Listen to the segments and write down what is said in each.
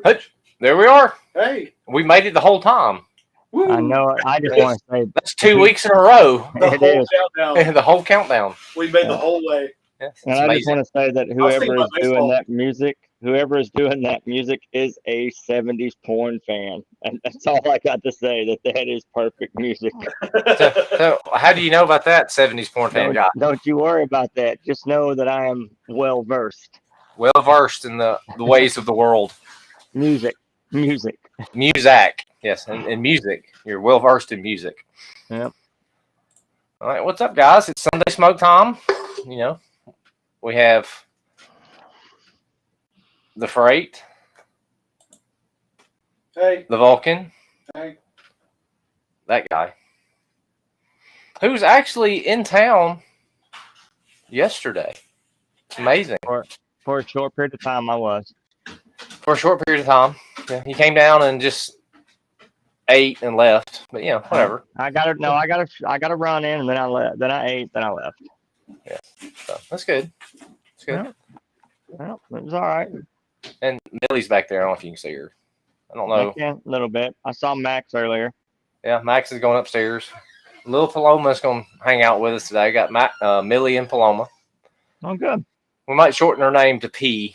Hey, there we are. Hey, We made it the whole time. woo. I know. I just want to say That's 2 weeks in a row. The it whole is. countdown. The whole countdown. We made the whole way. Yes, it's And I just amazing. want to say that was thinking whoever is about doing baseball. that music, is a 70s porn fan. And that's all I got to say, that is perfect music. So how do you know about that 70s porn fan guy? Don't you worry about that. Just know that I am well versed. Well versed in the ways of the world. Music. Music. Yes, and music. You're well versed in music. Yep. All right, what's up, guys? It's Sunday Smoke time. You know, we have the Freight, Hey, the Vulcan, hey. that guy, who's actually in town yesterday. It's amazing. For a short period of time, I was. For a short period of time. Yeah, he came down and just ate and left. But, you know, whatever. I got to run in, and then I left. Then I ate, then I left. Yeah, so that's good. It's good. Yeah. Well, it was all right. And Millie's back there. I don't know if you can see her. I don't know. Yeah, a little bit. I saw Max earlier. Yeah, Max is going upstairs. Little Paloma's going to hang out with us today. Got Millie and Paloma. Oh, good. We might shorten her name to P.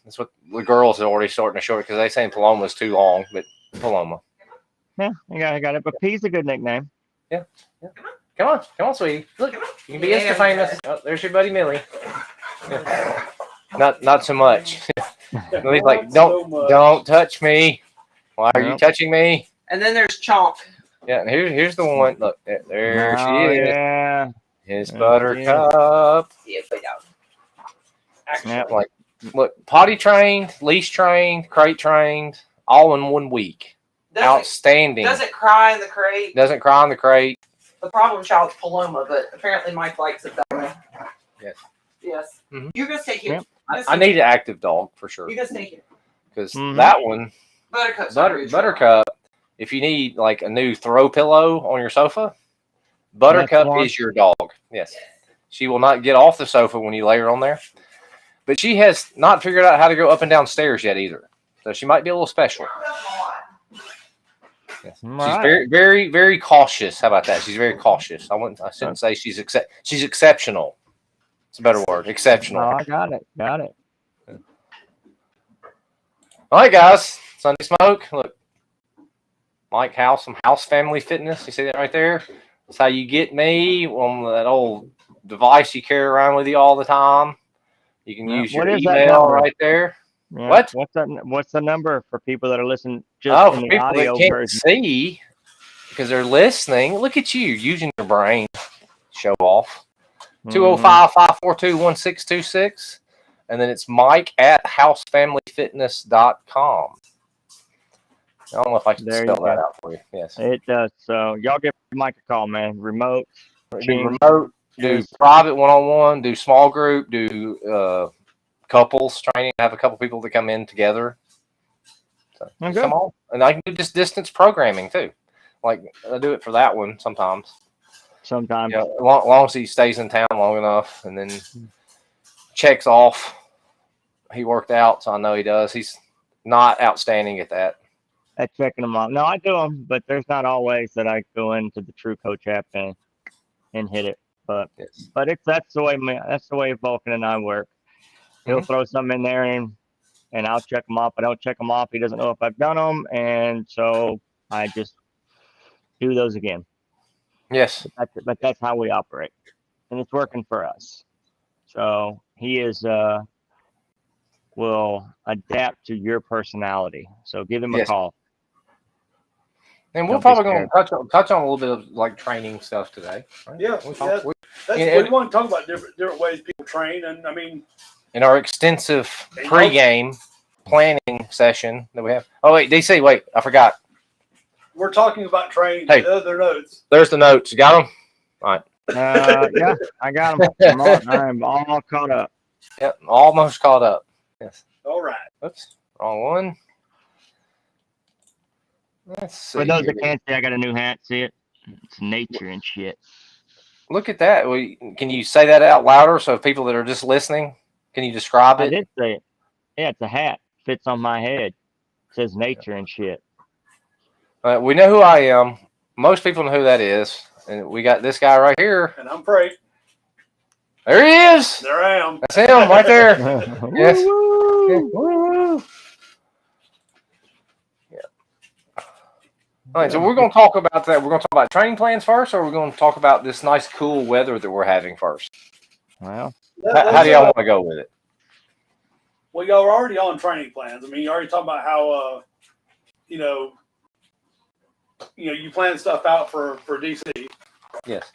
That's what the girls are already starting to shorten because they saying Paloma's too long, but Paloma. Yeah, I got it. But P's a good nickname. Yeah. Come on, sweetie. Look, you can be Insta famous. Oh, there's your buddy Millie. Yeah. Not so much. Millie's like, don't touch me. Why are you touching me? And then there's Chonk. Yeah, and here's the one. Look, there she is. Yeah. His Buttercup. Yeah, play down. Yeah. Like, look, potty trained, leash trained, crate trained, all in 1 week. Outstanding. Doesn't cry in the crate. Doesn't cry in the crate. The problem child's Paloma, but apparently Mike likes it that way. Yes. Yes. Mhm. You just take it. Yep. I need an active dog for sure. You just take it. Because that one, Buttercup's Buttercup, if you need like a new throw pillow on your sofa, Buttercup is your dog. Yes. She will not get off the sofa when you lay her on there. But she has not figured out how to go up and down stairs yet either. So she might be a little special. Yes. She's very, very, very cautious. How about that? She's very cautious. I shouldn't say she's exceptional. It's a better word. Exceptional. Oh, I got it. All right, guys. Sunday Smoke. Look. Mike House from House Family Fitness. You see that right there? That's how you get me on that old device you carry around with you all the time. You can use your email right there. Yeah. What? What's the number for people that are listening just in for the people audio that can't version? see because they're listening. Look at you using your brain. Show off. 205-542-1626. And then it's Mike at housefamilyfitness.com. I don't know if I can spell that out for you. Yes. It does. So y'all give Mike a call, man. Remote. Do private one-on-one, do small group, do couples training. I have a couple people that come in together. So come on. And I can do just distance programming too. Like I do it for that one sometimes. Sometimes. Yeah, long as he stays in town long enough and then checks off. He worked out, so I know he does. He's not outstanding at that. At checking them off. No, I do them, but there's not always that I go into the True Coach app and hit it. But that's the way Vulcan and I work. He'll throw something in there and I'll check them off. I don't check them off. He doesn't know if I've done them, and so I just do those again. Yes. But that's how we operate, and it's working for us. So he will adapt to your personality. So give him a call. And we're probably going to touch on a little bit of like training stuff today. Right? Yeah, we want to talk about different ways people train, and I mean, in our extensive pregame planning session that we have. Oh wait, DC, wait, I forgot. we're talking about training. Hey. Other notes. There's the notes. You got them? Yeah, I got them. I'm all caught up. Yep, almost caught up. Yes. All right. Oops, wrong one. Let's see. For those that here. can't see, I got a new hat. See it? It's nature and shit. Look at that. Can you say that out louder so people that are just listening, can you describe I it? did say it. Yeah, it's a hat. Fits on my head. It says nature and shit. We know who I am. Most people know who that is. And we got this guy right here. And I'm Freight. There he is. There I am. That's him right there. Yes. Woo-woo. Woo. Yeah. All right, so we're going to talk about that. We're going to talk about training plans first, or we're going to talk about this nice, cool weather that we're having first. Well, How do y'all want to go with it? Well, y'all were already on training plans. I mean, you already talked about how, you plan stuff out for DC, Yes.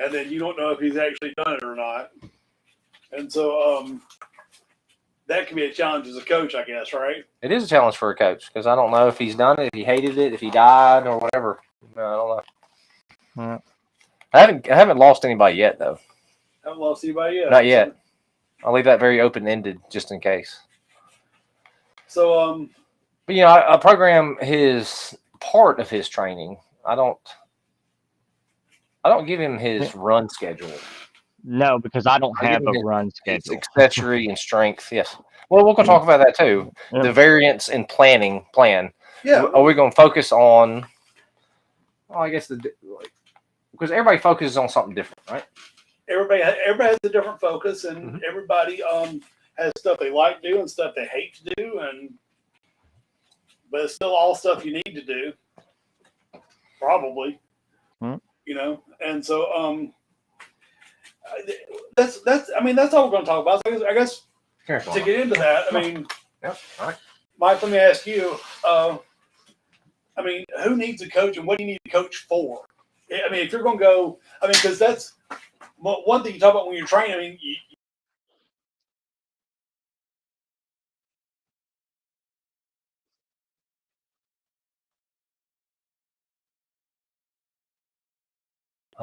and then you don't know if he's actually done it or not. And so that can be a challenge as a coach, I guess, right? It is a challenge for a coach because I don't know if he's done it, if he hated it, if he died, or whatever. No, I don't know. Yeah. I haven't lost anybody yet, though. Haven't lost anybody yet. Not yet. I'll leave that very open-ended just in case. So, But I program his part of his training. I don't give him his run schedule. no, because I don't I have give a him run It's schedule. accessory and strength. Yes. Well, we're going to talk about that too. Yeah. The variance in plan. yeah. Are we going to focus on? Well, I guess because everybody focuses on something different, right? Everybody has a different focus, and everybody has stuff they like to do and stuff they hate to do, but it's still all stuff you need to do, probably. And so that's all we're going to talk about. So I guess to get into that, I mean, Yep. All right. Mike, let me ask you. Who needs a coach, and what do you need a coach for? I mean, if you're going to go, because that's one thing you talk about when you're training. I mean,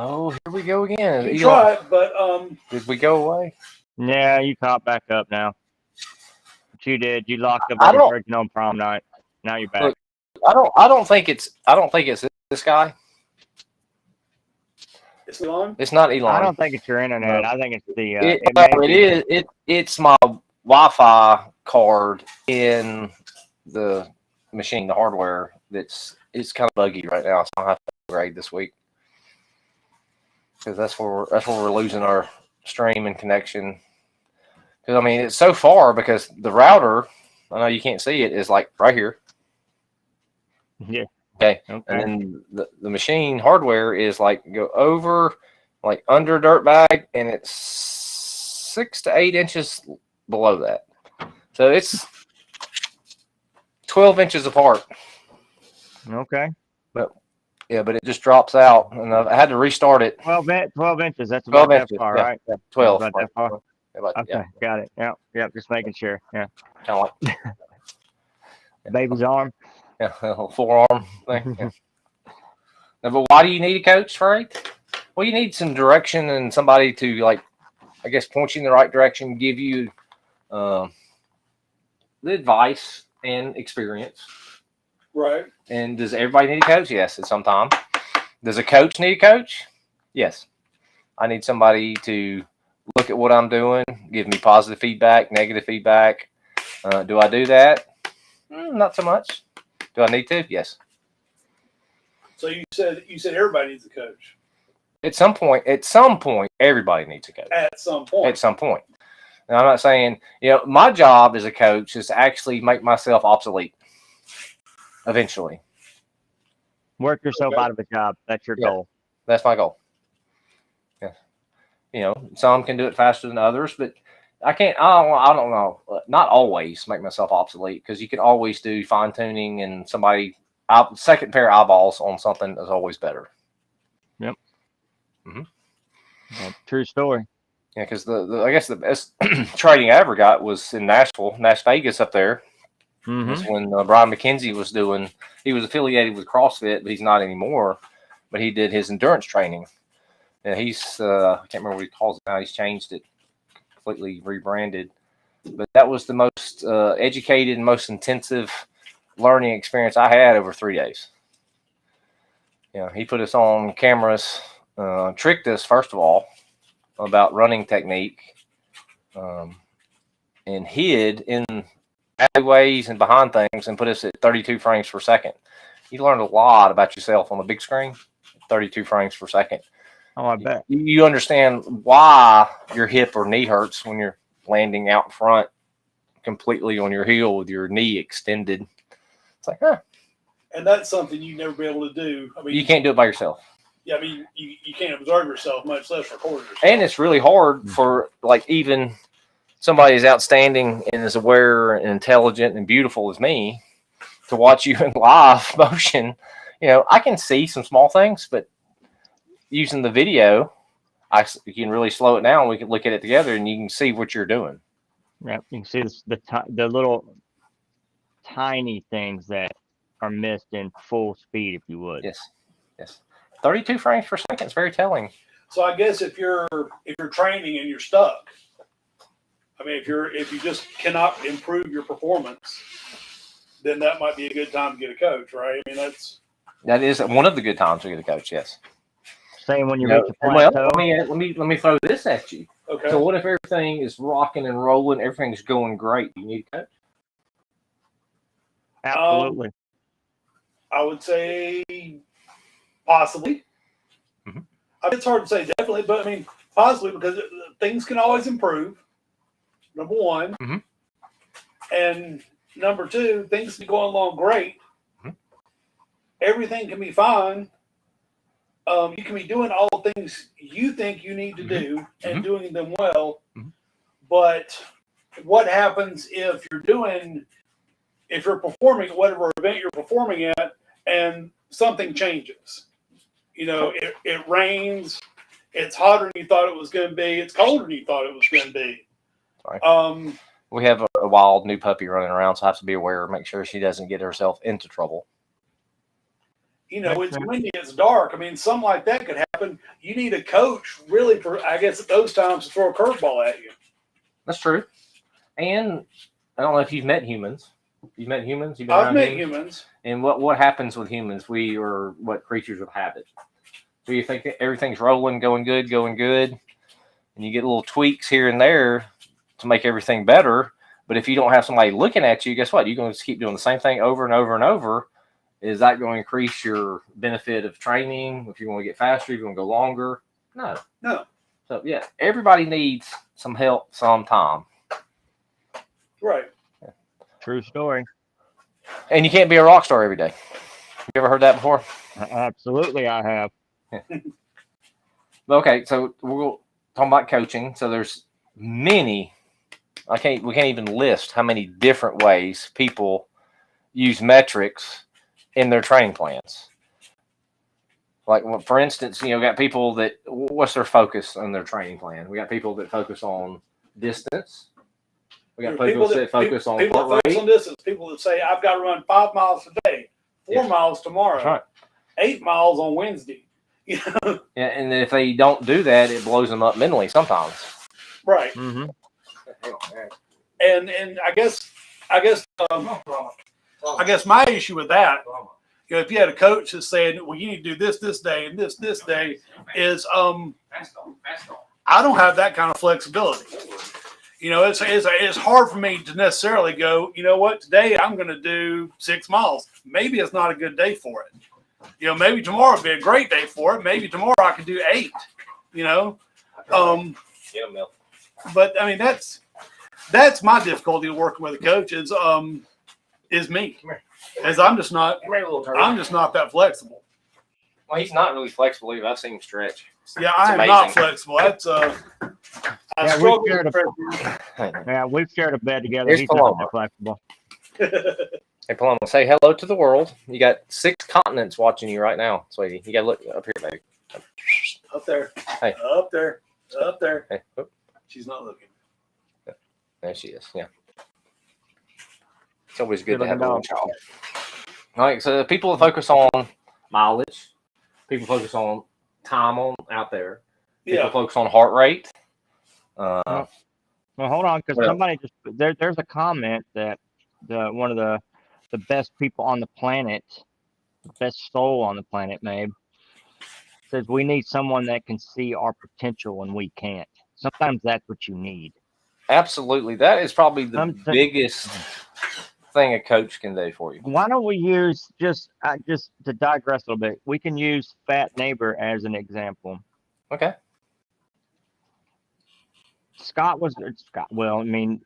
Oh, here we go again. you try it, but Did we go away? Yeah, you caught back up now. But you did. You locked up I like a don't- virgin on prom night. Now you're back. Look, I don't think it's this guy. it's on. It's not Elon. I don't think it's your internet. No. I think it's the. It's my Wi-Fi card in the machine, the hardware. It's kind of buggy right now, so I have to upgrade this week because that's where we're losing our stream and connection. Because it's so far because the router, I know you can't see it, is like right here. Yeah. Okay. Okay. And then the machine hardware is like go over, like under dirt bag, and it's 6 to 8 inches below that. So it's 12 inches apart. Okay. Yeah, but it just drops out, and I had to restart it. 12 inches. That's 12 about that inches, far, yeah. right? 12. About that far. Okay, Okay, got it. Yep. Just making sure. Yeah. kind of like Baby's arm. a little forearm thing. Yeah. Now, but why do you need a coach, right? Well, you need some direction and somebody to point you in the right direction, give you the advice and experience. Right. And does everybody need a coach? Yes, at some time. Does a coach need a coach? Yes. I need somebody to look at what I'm doing, give me positive feedback, negative feedback. Do I do that? Not so much. Do I need to? Yes. So you said everybody needs a coach At some point, everybody needs a coach. at some point. At some point. Now, I'm not saying, my job as a coach is to actually make myself obsolete eventually. Work yourself Okay. out of a job. That's your Yeah. goal. That's my goal. Yeah. Some can do it faster than others, but I can't, I don't know. Not always make myself obsolete because you can always do fine tuning and second pair of eyeballs on something is always better. Yeah, true story. Yeah, because I guess the best trading I ever got was in Nashville, Las Vegas up there. was when Brian McKenzie was doing. He was affiliated with CrossFit, but he's not anymore. But he did his endurance training, and he's I can't remember what he calls it now. He's changed it, completely rebranded. But that was the most educated and most intensive learning experience I had over 3 days. You know, he put us on cameras, tricked us first of all about running technique, and hid in alleyways and behind things and put us at 32 frames per second. You learned a lot about yourself on the big screen, 32 frames per second. Oh, I bet. You understand why your hip or knee hurts when you're landing out in front completely on your heel with your knee extended. It's like, huh. And that's something you never be able to do. I mean, You can't do it by yourself. Yeah, I mean, you can't observe yourself, much less record yourself. And it's really hard for like even somebody as outstanding and as aware and intelligent and beautiful as me to watch you in live motion. You know, I can see some small things, but using the video, you can really slow it down. We can look at it together, and you can see what you're doing. Yeah, you can see the little tiny things that are missed in full speed, if you would. Yes, yes. 32 frames per second is very telling. So I guess if you're training and you're stuck, I mean, if you just cannot improve your performance, then that might be a good time to get a coach, right? I mean, that is one of the good times to get a coach. Yes. Same when you No, reach a plateau. well, let me throw this at you. okay. So what if everything is rocking and rolling, everything's going great? You need a coach? Absolutely. I would say possibly. Mhm. I mean, it's hard to say definitely, but I mean possibly because things can always improve. Number one, Mhm. and number two, things can be going along great. Mhm. Everything can be fine. You can be doing all the things you think you need to do and doing them well. Mhm. But what happens if you're performing at whatever event you're performing at and something changes? You know, it rains, it's hotter than you thought it was going to be, it's colder than you thought it was going to be. Sorry. We have a wild new puppy running around, so I have to be aware, make sure she doesn't get herself into trouble. You know, it's windy, it's dark. I mean, something like that could happen. You need a coach, really, for I guess at those times to throw a curveball at you. That's true. And I don't know if you've met humans. You've met humans? You've been I've around met humans? humans. And what happens with humans? We are what creatures of habit. So you think everything's rolling, going good, and you get little tweaks here and there to make everything better. But if you don't have somebody looking at you, guess what? You're going to just keep doing the same thing over and over and over. Is that going to increase your benefit of training? If you want to get faster, if you want to go longer? No. So yeah, everybody needs some help sometime. Right. True story. And you can't be a rock star every day. You ever heard that before? Absolutely, I have. Okay, so we're talking about coaching. So there's many. We can't even list how many different ways people use metrics in their training plans. Like, for instance, you know, we got people that what's their focus on their training plan? We got people that focus on distance. We got people that focus on people that heart focus rate. on distance. People that say I've got to run 5 miles today, 4 miles tomorrow, That's right. 8 miles on Wednesday. You know? Yeah, and if they don't do that, it blows them up mentally sometimes. Right. Mm-hmm. And I guess my issue with that, you know, if you had a coach that's saying, well, you need to do this day and this day, is I don't have that kind of flexibility. You know, it's hard for me to necessarily go, you know what, today I'm going to do 6 miles. Maybe it's not a good day for it. You know, maybe tomorrow would be a great day for it. Maybe tomorrow I could do 8, you know. But I mean, that's my difficulty working with a coach is me. As I'm just not that flexible. Well, he's not really flexible either. I've seen him stretch. Yeah, I am not flexible. That's I Yeah, struggle we shared with Yeah, we've shared a bed together. Here's He's not Paloma. that flexible. Hey, Paloma, say hello to the world. You got 6 continents watching you right now, sweetie. You got to look up here, baby. up there. Hey. Up there. Hey, whoop. She's not looking. There she is. Yeah. It's always good to Good have a looking little dog. child. All right, so people focus on mileage. People focus on time on out there. People Yeah. focus on heart rate. Well, hold on, because What else? somebody just there's a comment that one of the best people on the planet, the best soul on the planet, maybe, says we need someone that can see our potential when we can't. Sometimes that's what you need. Absolutely, that is probably the Some- biggest thing a coach can do for you. Why don't we use just to digress a little bit? We can use Fat Neighbor as an example. Okay. Scott. Well, I mean,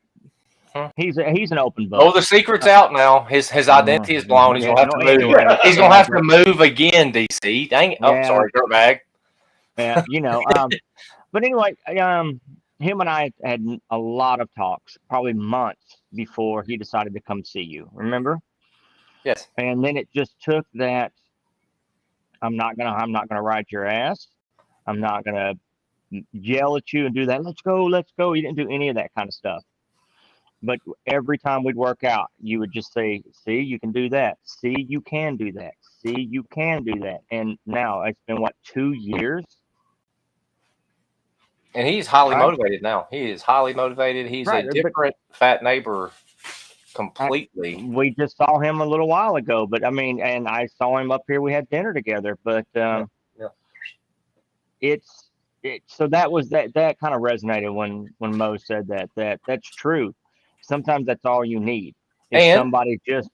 Huh. he's an open book. Oh, the secret's out now. His identity is blown. He's Yeah, gonna have to move. anyway, He's gonna have to move again. DC. Dang it. Oh, Yeah. sorry, dirtbag. Yeah, but anyway, him and I had a lot of talks, probably months before he decided to come see you. Remember? Yes. And then it just took that. I'm not gonna ride your ass. I'm not gonna yell at you and do that. Let's go. You didn't do any of that kind of stuff. But every time we'd work out, you would just say, "See, you can do that. See, you can do that. See, you can do that." And now it's been 2 years. And he's highly Right. motivated now. He is highly motivated. He's Right, a but- different Fat Neighbor completely. We just saw him a little while ago, but I mean, and I saw him up here. We had dinner together, but Yeah. so that was that kind of resonated when Mo said that's true. Sometimes that's all you need is And- somebody just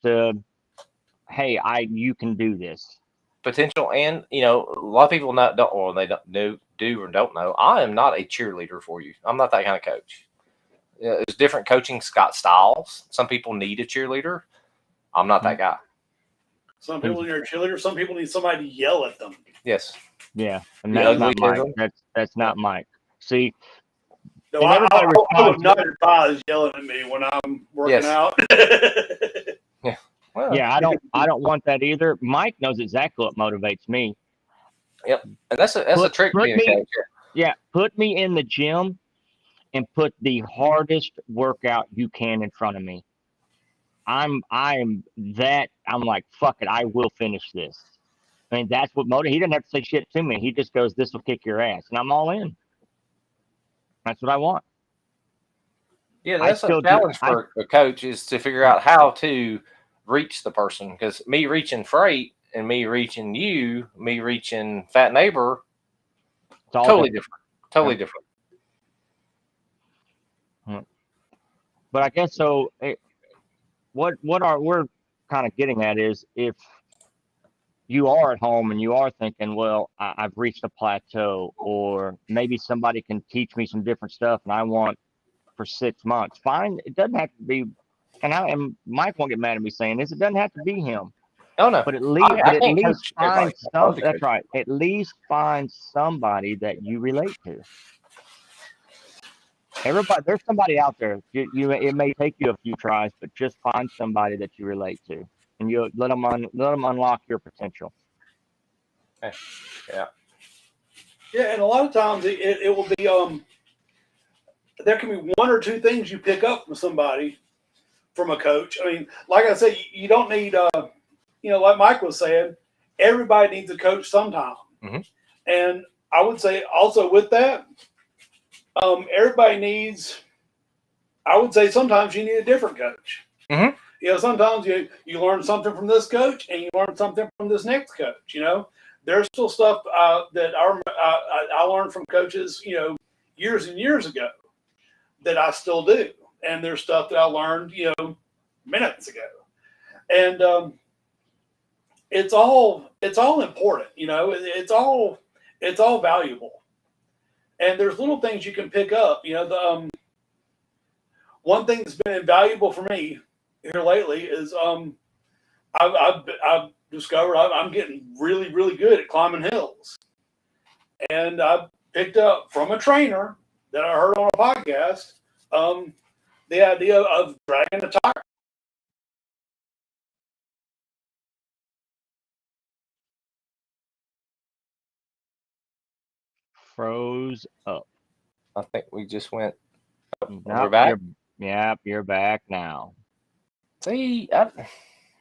hey, you can do this. Potential, and a lot of people they don't do or don't know. I am not a cheerleader for you. I'm not that kind of coach. There's different coaching styles. Some people need a cheerleader. I'm not that guy. Some people need a cheerleader. Some people need somebody to yell at them. Yes. Yeah, and The that's not ugly Mike. ism. That's not Mike. See, No, And I everybody would responds- not advise yelling at me when I'm working Yes. out. Well, yeah, I don't want that either. Mike knows exactly what motivates me. and that's a trick put being a me- coach. Yeah, put me in the gym and put the hardest workout you can in front of me. I'm like, fuck it, I will finish this. I mean, that's what motivates. He doesn't have to say shit to me. He just goes, "This will kick your ass," and I'm all in. That's what I want. Yeah, I that's still a do- challenge for a coach is to figure out how to reach the person. Because me reaching Freight and me reaching you, me reaching Fat Neighbor, It's all totally different. different. Totally different. But I guess so. What we're kind of getting at is if you are at home and you are thinking, well, I've reached a plateau, or maybe somebody can teach me some different stuff, and I want for 6 months. Fine, it doesn't have to be. And Mike won't get mad at me saying this. It doesn't have to be him, Oh no. but at least, I can't coach find everybody. I love to that's coach. right. At least find somebody that you relate to. Everybody, there's somebody out there. It may take you a few tries, but just find somebody that you relate to, and you let them unlock your potential. Yeah, and a lot of times it will be there can be one or two things you pick up from somebody, from a coach. I mean, like I said, you don't need like Mike was saying, everybody needs a coach sometime. Mhm. And I would say also with that, everybody needs. I would say sometimes you need a different coach. Mhm. Sometimes you learn something from this coach and you learn something from this next coach. There's still stuff that I learned from coaches, years and years ago that I still do. And there's stuff that I learned, minutes ago. And it's all important, it's all valuable. And there's little things you can pick up. One thing that's been invaluable for me here lately is I've discovered I'm getting really, really good at climbing hills. And I picked up from a trainer that I heard on a podcast the idea of dragging a tire. Froze up. I think we just went. Nope, back? You're back now. See,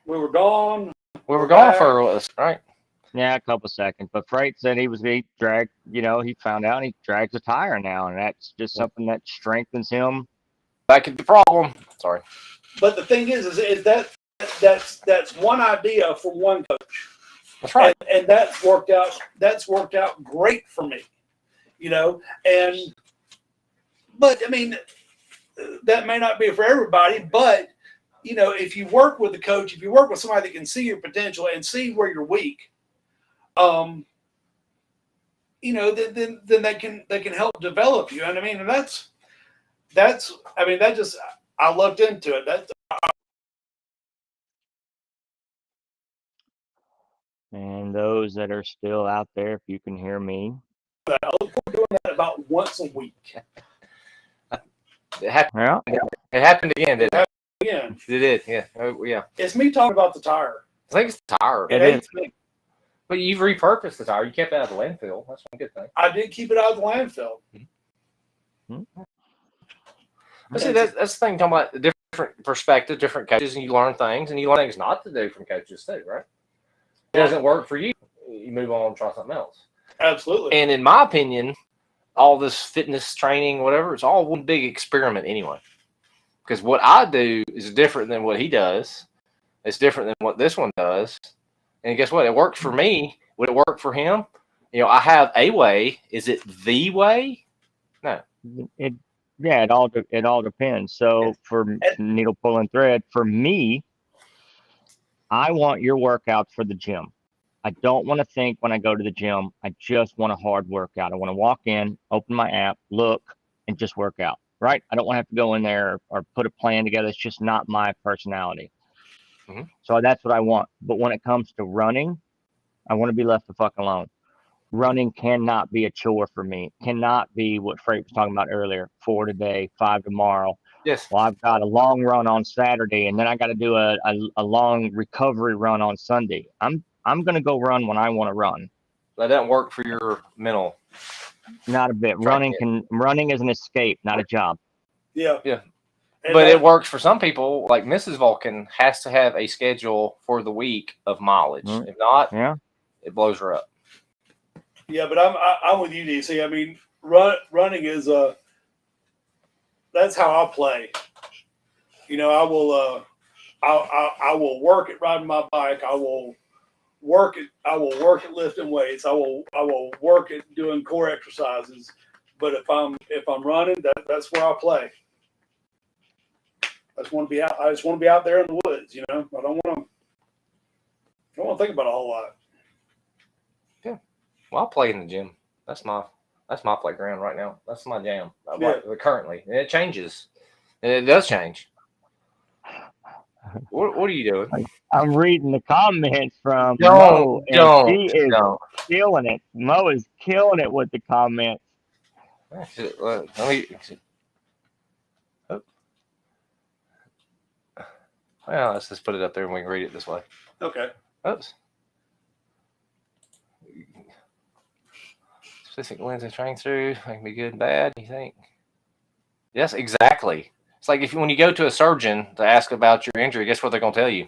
We were gone. we were gone for right. Yeah, a couple seconds. But Freight said he dragged, he found out he drags a tire now, and that's just something that strengthens him. That could be a problem. Sorry. But the thing is that's one idea for one coach. That's right. And that's worked out great for me. But I mean, that may not be for everybody, but if you work with a coach, if you work with somebody that can see your potential and see where you're weak, then they can help develop you. And I mean, I looked into it. And those that are still out there, if you can hear me, I look forward to doing that about once a week. It happened. yeah, It happened again, didn't it? Yeah, It did. Yeah. Oh, yeah. it's me talking about the tire. I think it's the tire. It ain't is. me. But you've repurposed the tire. You kept it out of the landfill. That's one good thing. I did keep it out of the landfill. But see, that's the thing. Talking about the different perspective, different coaches, and you learn things not to do from coaches too, right? It doesn't work for you. You move on and try something else. Absolutely. And in my opinion, all this fitness training, whatever, it's all one big experiment anyway. Because what I do is different than what he does. It's different than what this one does. And guess what? It worked for me. Would it work for him? I have a way. Is it the way? No. it all depends. So for needle pulling thread, for me, I want your workouts for the gym. I don't want to think when I go to the gym. I just want a hard workout. I want to walk in, open my app, look, and just work out. Right? I don't want to have to go in there or put a plan together. It's just not my personality. Mm-hmm. So that's what I want. But when it comes to running, I want to be left the fuck alone. Running cannot be a chore for me. Cannot be what Freight was talking about earlier. 4 today, 5 tomorrow. Yes. Well, I've got a long run on Saturday, and then I got to do a long recovery run on Sunday. I'm gonna go run when I want to run. That doesn't work for your mental. Not a bit. Running is an escape, not a job. Yeah. Yeah. And But it works for some people. Like Mrs. Vulcan has to have a schedule for the week of mileage. Mhm. If not, Yeah. it blows her up. Yeah, but I'm with you, DC. I mean, running is that's how I play. I will work at riding my bike. I will work at lifting weights. I will work at doing core exercises. But if I'm running, that's where I play. I just want to be out there in the woods. I don't want to think about a whole lot. Well, I play in the gym. That's my playground right now. That's my jam. Yeah. Currently, and it changes, and it does change. What are you doing? I'm reading the comments from Mo, and she is killing it. Mo is killing it with the comments. Let me. Oh. Well, let's just put it up there and we can read it this way. Okay. Oops. Specific lenses train through, they can be good and bad, you think? Yes, exactly. It's like when you go to a surgeon to ask about your injury, guess what they're going to tell you?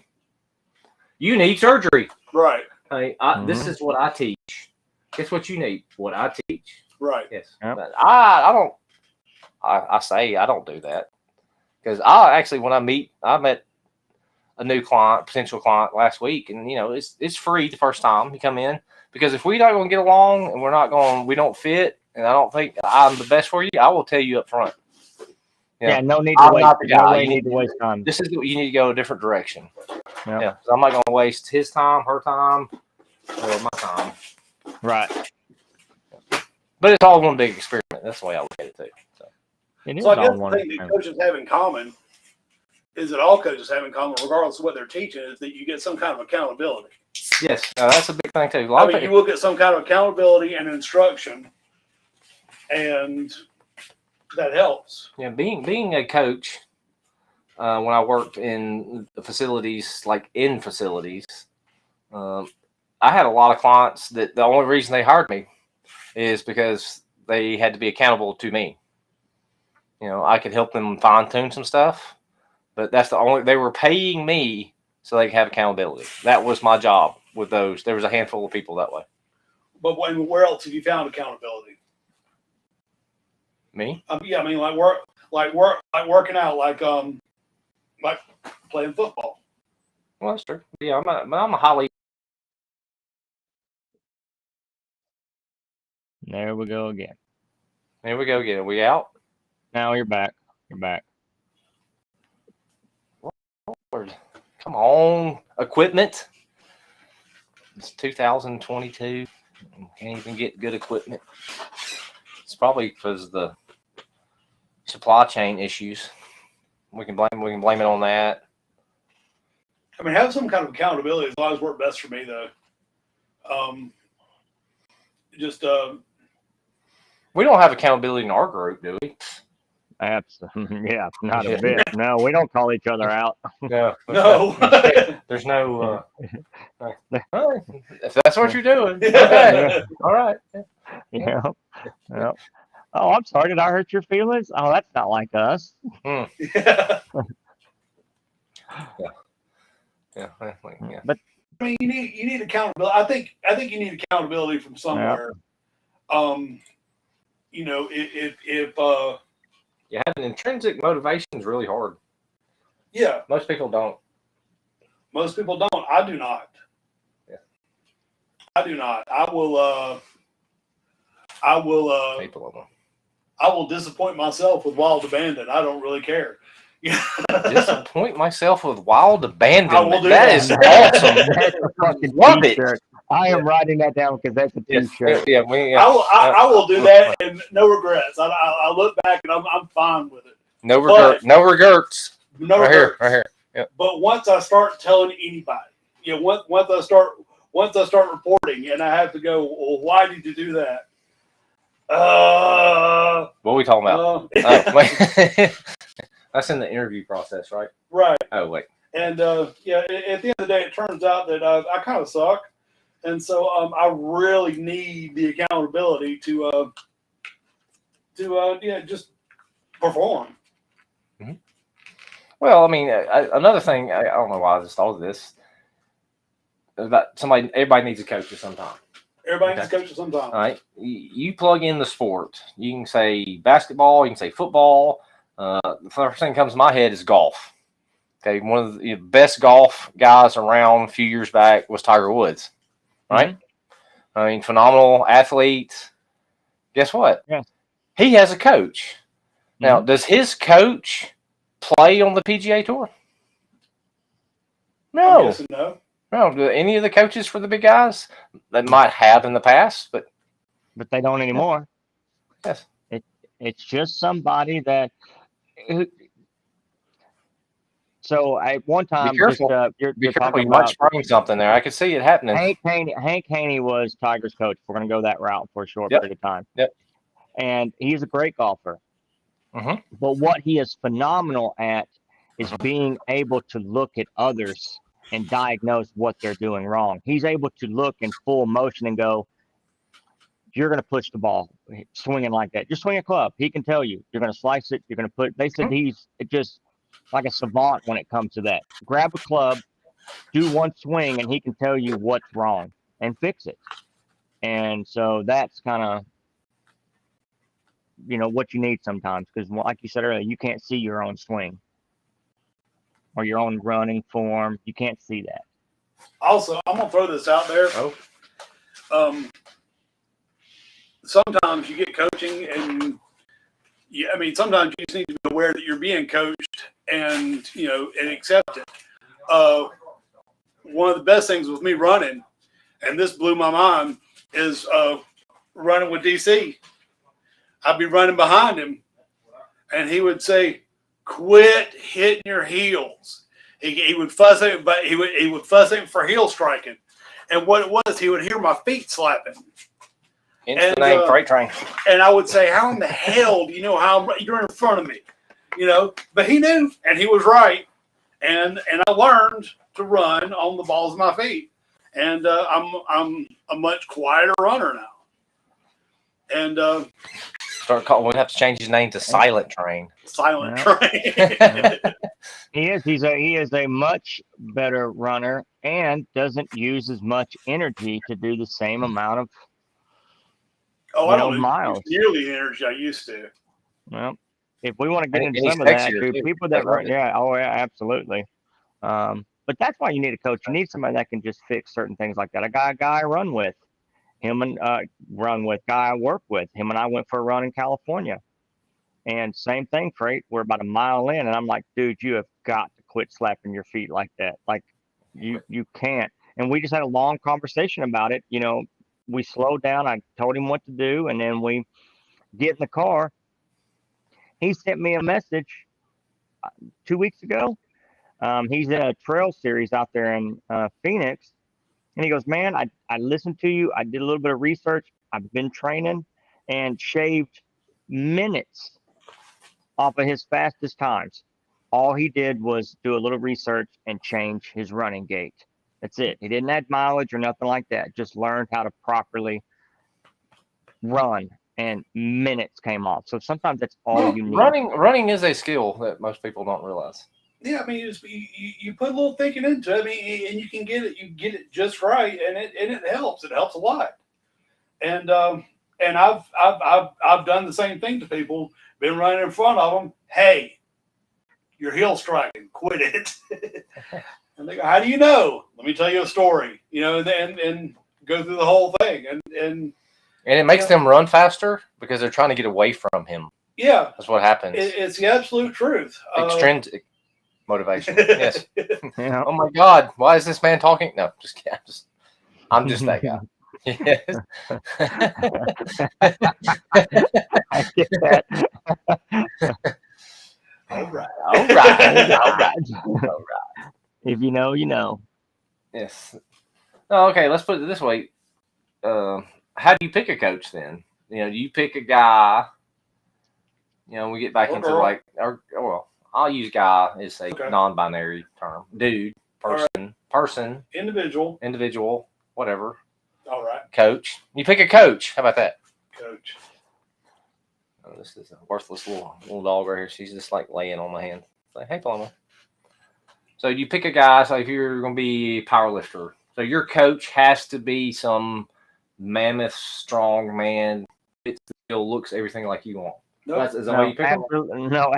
You need surgery. Right. Hey, This is what I teach. Guess what you need? What I teach. Right. Yes. Yep. But I say I don't do that. Because I met a new potential client last week, and it's free the first time you come in. Because if we're not going to get along and we don't fit, and I don't think I'm the best for you, I will tell you up front. Yeah, no need I'm to not the waste. guy. No way You need to waste time. This is you need to go a different direction. Yeah. Yeah, so I'm not going to waste his time, her time, or my time. Right. But it's all one big experiment. That's the way I look at it too. So. It is So I guess all the one. thing that coaches have in common is that all coaches have in common, regardless of what they're teaching, is that you get some kind of accountability. Yes, that's a big thing too. You will get some kind of accountability and instruction, and that helps. Yeah, being a coach, when I worked in facilities, I had a lot of clients that the only reason they hired me is because they had to be accountable to me. I could help them fine tune some stuff, But that's the only, they were paying me so they could have accountability. That was my job with those. There was a handful of people that way. But where else have you found accountability? Me? Yeah, I mean, like working out, like playing football. Well, that's true. Yeah, I'm a highly. There we go again. Here we go again. Are we out? Now you're back. You're back. Lord, come on, equipment. It's 2022. Can't even get good equipment. It's probably because of the supply chain issues. We can blame it on that. I mean, have some kind of accountability has always worked best for me, though. We don't have accountability in our group, do we? Absolutely. Yeah, not a bit. No, we don't call each other out. No. No. There's no. If that's what you're doing, okay. All right. Yeah. Yeah. Oh, I'm sorry. Did I hurt your feelings? Oh, that's not like us. Yeah. Yeah. But I mean, you need accountability. I think you need accountability from somewhere. You know, if You have an intrinsic motivation is really hard. yeah, Most people don't. most people don't. I do not. Yeah. I do not. I will People of them. I will disappoint myself with wild abandon. I don't really care. Yeah. Disappoint myself with wild abandonment. I will do That that. is awesome. that's a fucking Love it. t-shirt. I am writing that down because that's a t-shirt. Yeah, I will do that and no regrets. I look back and I'm fine with it. no regrets. No regrets. No Right regrets. here. Yep. But once I start telling anybody, once I start reporting, and I have to go, well, why did you do that? What are we talking about? uh, Wait. That's in the interview process, right? right. Oh, wait. And yeah, at the end of the day, it turns out that I kind of suck, and so I really need the accountability to just perform. Well, I mean, another thing, I don't know why I just thought of this. About everybody needs a coach at some time. Everybody Okay. needs a coach at some time. All right. You plug in the sport. You can say basketball, you can say football. The first thing that comes to my head is golf. Okay. One of the best golf guys around a few years back was Tiger Woods. Right? I mean, phenomenal athlete. Guess what? Yeah. He has a coach. Now, does his coach play on the PGA Tour? I'm No. guessing no. No. Do any of the coaches for the big guys that might have in the past, but But they don't anymore. yes. It's just somebody that. So at one time, careful. you're Be careful, talking you might about spring something there. I could see it happening. Hank Haney was Tiger's coach. We're going to go that route for a short Yep. period of time. Yep. And he's a great golfer. Mhm. But what he is phenomenal at is being able to look at others and diagnose what they're doing wrong. He's able to look in full motion and go, you're going to push the ball swinging like that. Just swing a club. He can tell you. You're going to slice it. You're going to put. They said he's just like a savant when it comes to that. Grab a club, do one swing, and he can tell you what's wrong and fix it. And so that's kind of, what you need sometimes, because like you said earlier, you can't see your own swing or your own running form. You can't see that. Also, I'm gonna throw this out there. Oh. Sometimes you get coaching, and sometimes you just need to be aware that you're being coached, and and accept it. One of the best things with me running, and this blew my mind, is running with DC. I'd be running behind him, and he would say, "Quit hitting your heels." He would fuss at, but he would fuss at for heel striking, and what it was, he would hear my feet slapping. Hence the name Freight Train. And I would say, "How in the hell do you know how you're in front of me?" But he knew, and he was right. And I learned to run on the balls of my feet, and I'm a much quieter runner now. And We have to change his name to Silent Train. Silent Yeah. train. He is a much better runner and doesn't use as much energy to do the same amount of Oh, I don't use miles. nearly the energy I used to. Well, if we want to get And into he's some of that, sexier, dude, too. people I that love run, it. yeah, oh yeah, absolutely. But that's why you need a coach. You need somebody that can just fix certain things like that. A guy I run with, guy I work with. Him and I went for a run in California, and same thing, Freight. We're about a mile in, and I'm like, dude, you have got to quit slapping your feet like that. Like, you can't. And we just had a long conversation about it. You know, we slowed down. I told him what to do, and then we get in the car. He sent me a message 2 weeks ago. He's in a trail series out there in Phoenix. And he goes, man, I listened to you. I did a little bit of research. I've been training and shaved minutes off of his fastest times. All he did was do a little research and change his running gait. That's it. He didn't add mileage or nothing like that. Just learned how to properly run, and minutes came off. So sometimes that's all you need. Running is a skill that most people don't realize. Yeah, I mean, you put a little thinking into it. I mean, and you can get it. You get it just right, and it helps. It helps a lot. And I've done the same thing to people. Been running in front of them. Hey, you're heel striking. Quit it. And they go, how do you know? Let me tell you a story. You know, and go through the whole thing. And it makes them run faster because they're trying to get away from him. Yeah, That's what happens. it's the absolute truth. Extrinsic motivation. Yes. Yeah. Oh my God, why is this man talking? No, just kidding. I'm just that guy. Yes. I get that. All right. If you know, you know. Yes. Oh, okay, let's put it this way. How do you pick a coach then? You know, do you pick a guy? You know, we get back into girl. like, well, I'll use guy as a Okay. non-binary term. Dude, person, Individual. whatever. All right, Coach. You pick a coach. How about that? coach. Oh, this is a worthless little dog right here. She's just like laying on my hand. It's like, hey, Paloma. So you pick a guy. So if you're going to be a power lifter, so your coach has to be some mammoth, strong man. It still looks everything like you want. Nope. Is that why you pick him? Absolutely no,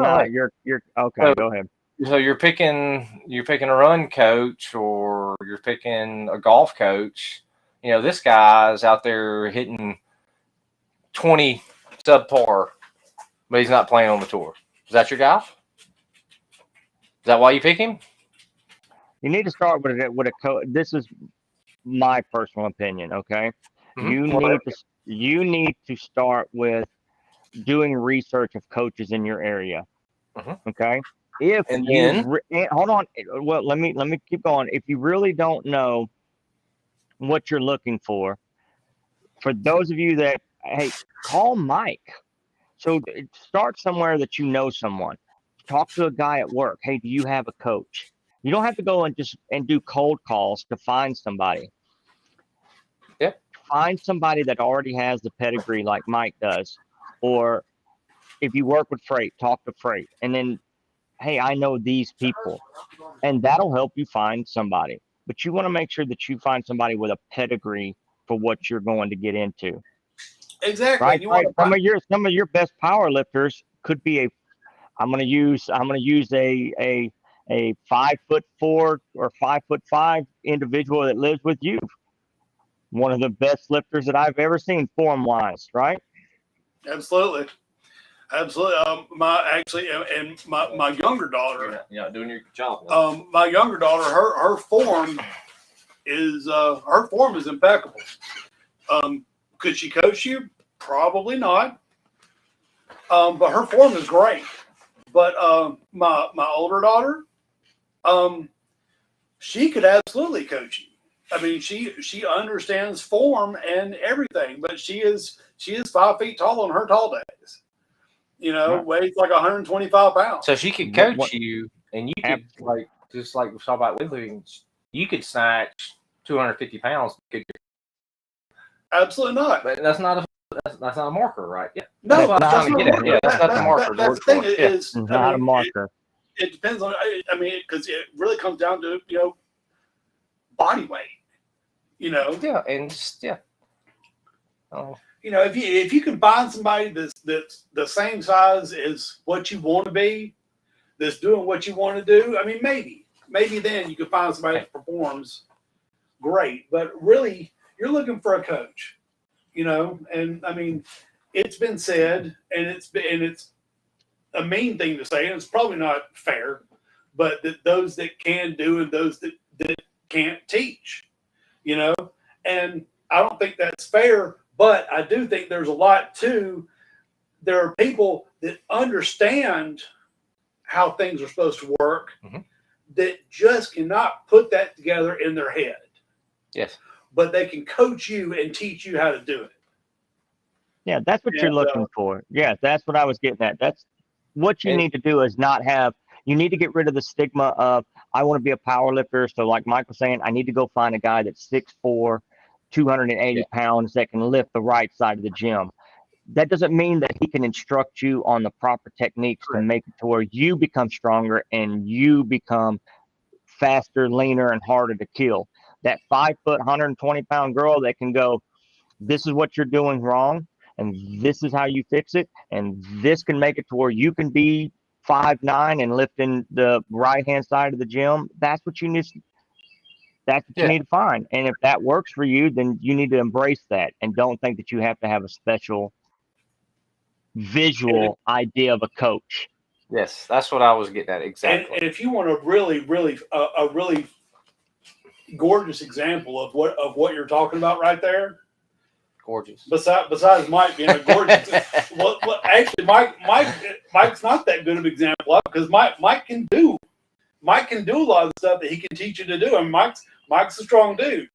not. like- You're okay. So- Go ahead. So you're picking a run coach or you're picking a golf coach. You know, this guy's out there hitting 20 subpar, but he's not playing on the tour. Is that your guy? Is that why you pick him? You need to start with a coach. This is my personal opinion. Okay, Mhm. you need to start with doing research of coaches in your area. Mhm. Okay, if And you then- hold on, well, let me keep going. If you really don't know what you're looking for those of you that, hey, call Mike. So start somewhere that you know someone. Talk to a guy at work. Hey, do you have a coach? You don't have to go and do cold calls to find somebody. Yep. Find somebody that already has the pedigree like Mike does. Or if you work with Freight, talk to Freight. And then, hey, I know these people. And that'll help you find somebody. But you want to make sure that you find somebody with a pedigree for what you're going to get into. Exactly. Right, You right. want Some of your best power lifters could be I'm gonna use a 5'4" or 5'5" individual that lives with you. One of the best lifters that I've ever seen form wise, right? absolutely. My younger daughter. You're not doing your job. My younger daughter, her form is impeccable. Could she coach you? Probably not. But her form is great. But my older daughter, she could absolutely coach you. I mean, she understands form and everything. But she is 5 feet tall on her tall days. You know, Right. weighs like 125 pounds. So she could What- coach you, and you could like we talked about weightlifting. You could snatch 250 pounds. Absolutely not. But that's not a marker, right? Yeah. No, That's that's not- not, trying to get at. Yeah, that's not the marker. That's the thing. Yeah. Is It's not a marker. It depends on. I mean, because it really comes down to body weight. Yeah, and just Oh, If you can find somebody that's the same size as what you want to be, that's doing what you want to do. I mean, maybe then you can find somebody that performs great. But really, you're looking for a coach. And I mean, it's been said, and it's a mean thing to say, and it's probably not fair, but that those that can do and those that can't teach, and I don't think that's fair, but I do think there's a lot too. There are people that understand how things are supposed to work that just cannot put that together in their head, yes. but they can coach you and teach you how to do it. Yeah, that's what you're looking for. Yeah, that's what I was getting at. That's what you need to do is not have, you need to get rid of the stigma of, I want to be a power lifter. So like Mike was saying, I need to go find a guy that's 6'4", 280 pounds that can lift the right side of the gym. That doesn't mean that he can instruct you on the proper techniques to make it to where you become stronger and you become faster, leaner, and harder to kill. That 5 foot, 120-pound girl that can go, this is what you're doing wrong, and this is how you fix it, and this can make it to where you can be 5'9" and lifting the right hand side of the gym. That's what you need. That's what you need to find. And if that works for you, then you need to embrace that and don't think that you have to have a special visual idea of a coach. Yes, that's what I was getting at exactly. And if you want a really gorgeous example of what you're talking about right there, gorgeous. Besides Mike being a gorgeous, actually Mike's not that good of an example because Mike can do a lot of the stuff that he can teach you to do. And Mike's a strong dude.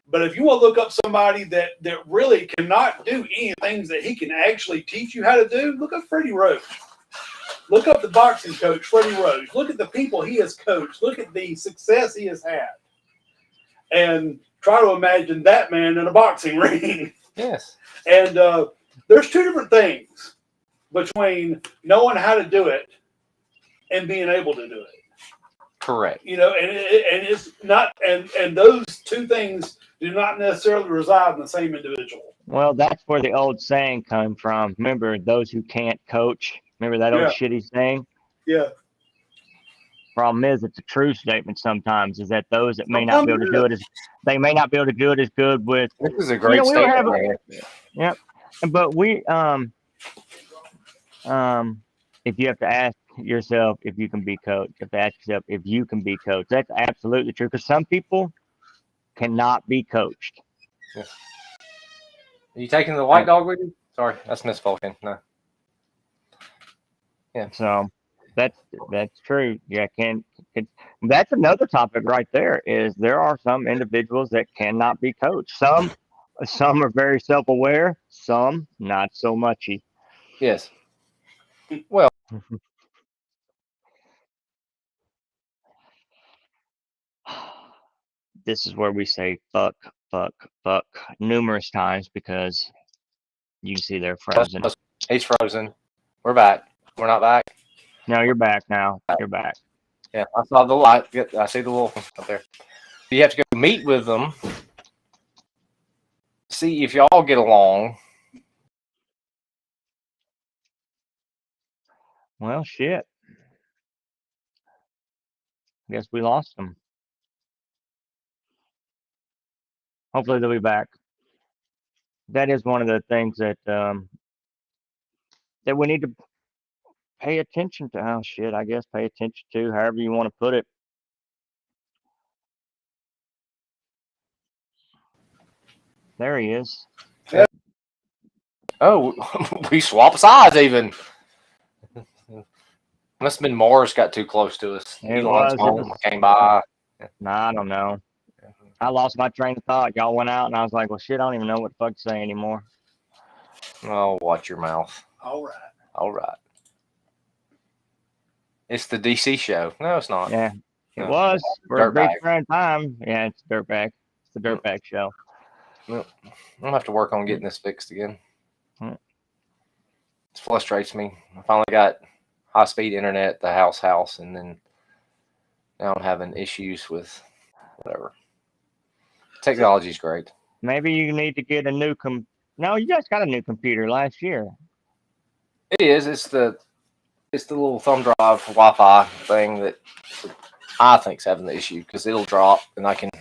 But if you want to look up somebody that really cannot do any things that he can actually teach you how to do, look up Freddie Roach. Look up the boxing coach, Freddie Roach. Look at the people he has coached. Look at the success he has had. And try to imagine that man in a boxing ring. Yes. And there's two different things between knowing how to do it and being able to do it. Correct. And it's not, and those two things do not necessarily reside in the same individual. Well, that's where the old saying come from. Remember, those who can't coach. Remember that old shitty saying? Yeah. Problem is, it's a true statement sometimes, is that those that may not be able to do it they may not be able to do it as good with. This is a great statement. Yep. But we, if you have to ask yourself if you can be coached, you have to ask yourself if you can be coached. That's absolutely true, because some people cannot be coached. Yeah. Are you taking the white dog with you? Sorry, that's Miss Vulcan. No. Yeah. So that's true. Yeah, that's another topic right there. Is there are some individuals that cannot be coached. Some are very self-aware. Some not so muchy. Yes. Well. This is where we say fuck numerous times because you can see they're frozen. He's frozen. We're back. We're not back. No, you're back now. You're back. Yeah, I saw the light. I see the wolf up there. You have to go meet with them, see if y'all get along. Well, shit. Guess we lost them. Hopefully they'll be back. That is one of the things that that we need to pay attention to. Oh shit, I guess pay attention to, however you want to put it. There he is. Oh, we swap sides even. Must have been Mars got too close to us. Came by. Nah, I don't know. I lost my train of thought. Y'all went out, and I was like, well, shit, I don't even know what the fuck to say anymore. Oh, watch your mouth. All right. It's the DC show. No, it's not. Yeah, it No. was. For a brief Dirtbag. period of time. Yeah, it's Dirtbag. It's the Dirtbag show. I'll have to work on getting this fixed again. frustrates me. I finally got high-speed internet at the house, and then now I'm having issues with whatever. Technology's great. Maybe you need to get a new No, you guys got a new computer last year. It is. It's the little thumb drive Wi-Fi thing that I think's having the issue because it'll drop, and I can